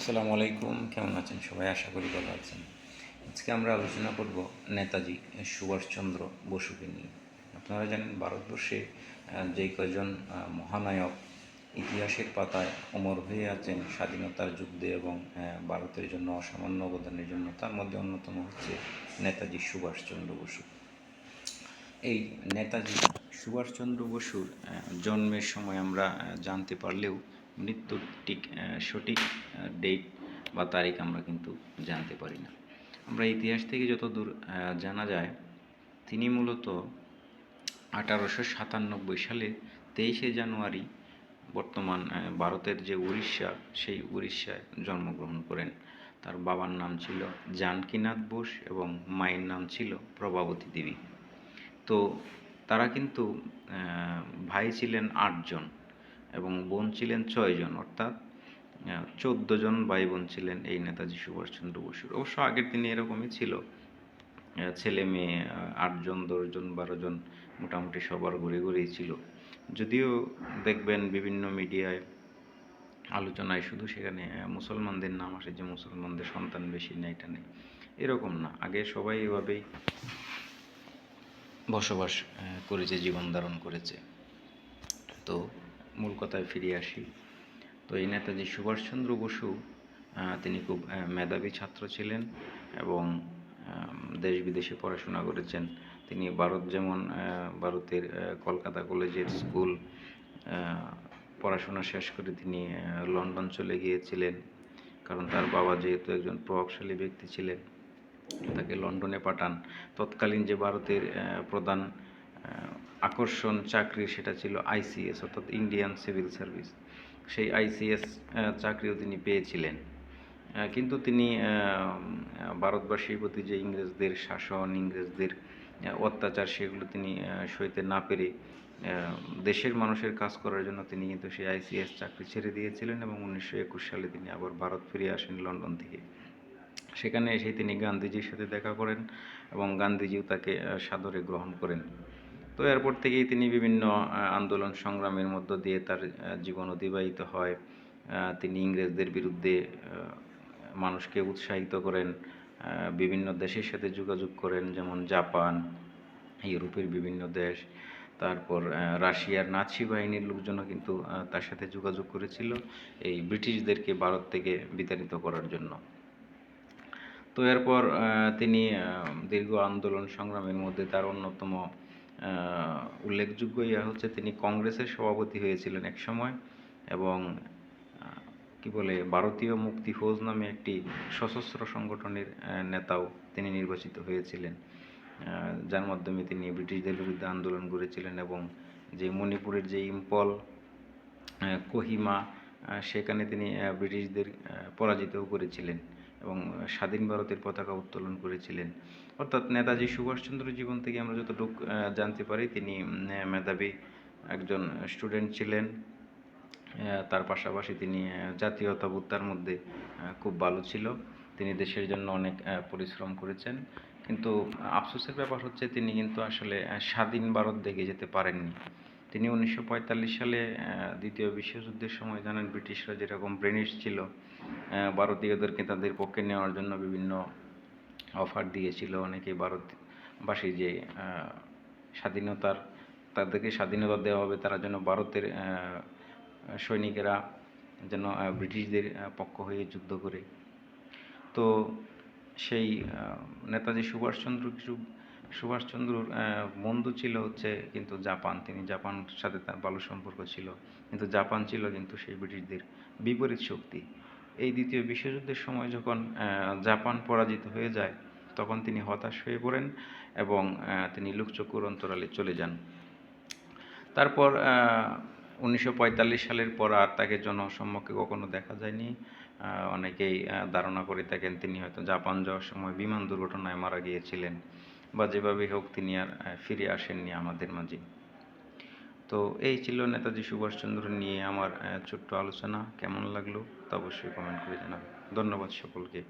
আসসালামু আলাইকুম, কেমন আছেন সবাই? আশা করি ভালো আছেন। আজকে আমরা আলোচনা করব নেতাজি সুভাষচন্দ্র বসুকে নিয়ে। আপনারা জানেন ভারতবর্ষে যেই কয়জন মহানায়ক ইতিহাসের পাতায় অমর হয়ে আছেন স্বাধীনতার যুদ্ধে এবং ভারতের জন্য অসামান্য অবদানের জন্য, তার মধ্যে অন্যতম হচ্ছে নেতাজি সুভাষচন্দ্র বসু। এই নেতাজি সুভাষচন্দ্র বসুর জন্মের সময় আমরা জানতে পারলেও মৃত্যুর সঠিক ডেট বা তারিখ আমরা কিন্তু জানতে পারি না। আমরা ইতিহাস থেকে যতদূর জানা যায়, তিনি মূলত 1897 সালে 23শে জানুয়ারি বর্তমান ভারতের যে উড়িষ্যা, সেই উড়িষ্যায় জন্মগ্রহণ করেন। তার বাবার নাম ছিল জানকীনাথ বোস এবং মায়ের নাম ছিল প্রভাবতী দেবী। তো তারা কিন্তু ভাই ছিলেন 8 জন এবং বোন ছিলেন 6 জন, অর্থাৎ 14 জন ভাই বোন ছিলেন এই নেতাজি সুভাষচন্দ্র বসুর। অবশ্য আগের দিনে এরকমই ছিল, ছেলে মেয়ে 8 জন, 10 জন, 12 জন, মোটামুটি সবার ঘুরে ঘুরেই ছিল। যদিও দেখবেন বিভিন্ন মিডিয়ায় আলোচনায় শুধু সেখানে মুসলমানদের নাম আসে, যে মুসলমানদের সন্তান বেশি নেই, এটা নেই, এরকম না। আগে সবাই এভাবেই বসবাস করেছে, জীবন ধারণ করেছে। তো মূল কথায় ফিরে আসি। তো এই নেতাজি সুভাষচন্দ্র বসু তিনি খুব মেধাবী ছাত্র ছিলেন এবং দেশ বিদেশে পড়াশোনা করেছেন। তিনি ভারতের কলকাতা কলেজের স্কুল পড়াশোনা শেষ করে তিনি লন্ডন চলে গিয়েছিলেন, কারণ তার বাবা যেহেতু একজন প্রভাবশালী ব্যক্তি ছিলেন, তাকে লন্ডনে পাঠান। তৎকালীন যে ভারতের প্রধান আকর্ষণ চাকরি, সেটা ছিল আইসিএস, অর্থাৎ ইন্ডিয়ান সিভিল সার্ভিস। সেই আইসিএস চাকরিও তিনি পেয়েছিলেন। কিন্তু তিনি ভারতবাসীর প্রতি যে ইংরেজদের শাসন, ইংরেজদের অত্যাচার, সেগুলো তিনি সইতে না পেরে দেশের মানুষের কাজ করার জন্য তিনি কিন্তু সেই আইসিএস চাকরি ছেড়ে দিয়েছিলেন এবং 1921 সালে তিনি আবার ভারত ফিরে আসেন লন্ডন থেকে। সেখানে এসে তিনি গান্ধীজির সাথে দেখা করেন এবং গান্ধীজিও তাকে সাদরে গ্রহণ করেন। তো এরপর থেকেই তিনি বিভিন্ন আন্দোলন সংগ্রামের মধ্য দিয়ে তার জীবন অতিবাহিত হয়। তিনি ইংরেজদের বিরুদ্ধে মানুষকে উৎসাহিত করেন, বিভিন্ন দেশের সাথে যোগাযোগ করেন, যেমন জাপান, ইউরোপের বিভিন্ন দেশ, তারপর রাশিয়ার নাৎসি বাহিনীর লোকজনও কিন্তু তার সাথে যোগাযোগ করেছিল এই ব্রিটিশদেরকে ভারত থেকে বিতাড়িত করার জন্য। তো এরপর তিনি দীর্ঘ আন্দোলন সংগ্রামের মধ্যে তার অন্যতম উল্লেখযোগ্য হচ্ছে তিনি কংগ্রেসের সভাপতি হয়েছিলেন এক সময়, এবং কি বলে ভারতীয় মুক্তি ফৌজ নামে একটি সশস্ত্র সংগঠনের নেতাও তিনি নির্বাচিত হয়েছিলেন, যার মাধ্যমে তিনি ব্রিটিশদের বিরুদ্ধে আন্দোলন করেছিলেন এবং যে মণিপুরের যে ইম্ফল, কোহিমা, সেখানে তিনি ব্রিটিশদের পরাজিতও করেছিলেন এবং স্বাধীন ভারতের পতাকা উত্তোলন করেছিলেন। অর্থাৎ নেতাজি সুভাষচন্দ্রের জীবন থেকে আমরা যতটুকু জানতে পারি, তিনি মেধাবী একজন স্টুডেন্ট ছিলেন। তার পাশাপাশি তিনি জাতীয়তাবোধ তার মধ্যে খুব ভালো ছিল। তিনি দেশের জন্য অনেক পরিশ্রম করেছেন, কিন্তু আফসোসের ব্যাপার হচ্ছে তিনি কিন্তু আসলে স্বাধীন ভারত দেখে যেতে পারেননি। তিনি 1945 সালে দ্বিতীয় বিশ্বযুদ্ধের সময়, জানেন, ব্রিটিশরা যেরকম ব্রেনিশ ছিল, ভারতীয়দেরকে তাদের পক্ষে নেওয়ার জন্য বিভিন্ন অফার দিয়েছিল। অনেকে ভারতবাসী যে স্বাধীনতার, তাদেরকে স্বাধীনতা দেওয়া হবে, তারা যেন ভারতের সৈনিকেরা যেন ব্রিটিশদের পক্ষ হয়ে যুদ্ধ করে। তো সেই নেতাজি সুভাষচন্দ্রর বন্ধু ছিল হচ্ছে কিন্তু জাপান। তিনি জাপান সাথে তার ভালো সম্পর্ক ছিল, কিন্তু জাপান ছিল কিন্তু সেই ব্রিটিশদের বিপরীত শক্তি। এই দ্বিতীয় বিশ্বযুদ্ধের সময় যখন জাপান পরাজিত হয়ে যায়, তখন তিনি হতাশ হয়ে পড়েন এবং তিনি লোকচক্ষুর অন্তরালে চলে যান। তারপর 1945 সালের পর আর তাকে জনসম্মুখে কখনো দেখা যায়নি। অনেকেই ধারণা করে থাকেন তিনি হয়তো জাপান যাওয়ার সময় বিমান দুর্ঘটনায় মারা গিয়েছিলেন, বা যেভাবেই হোক তিনি আর ফিরে আসেননি আমাদের মাঝে। তো এই ছিল নেতাজি সুভাষচন্দ্র নিয়ে আমার ছোট্ট আলোচনা। কেমন লাগলো তা অবশ্যই কমেন্ট করে জানাবেন। ধন্যবাদ সকলকে।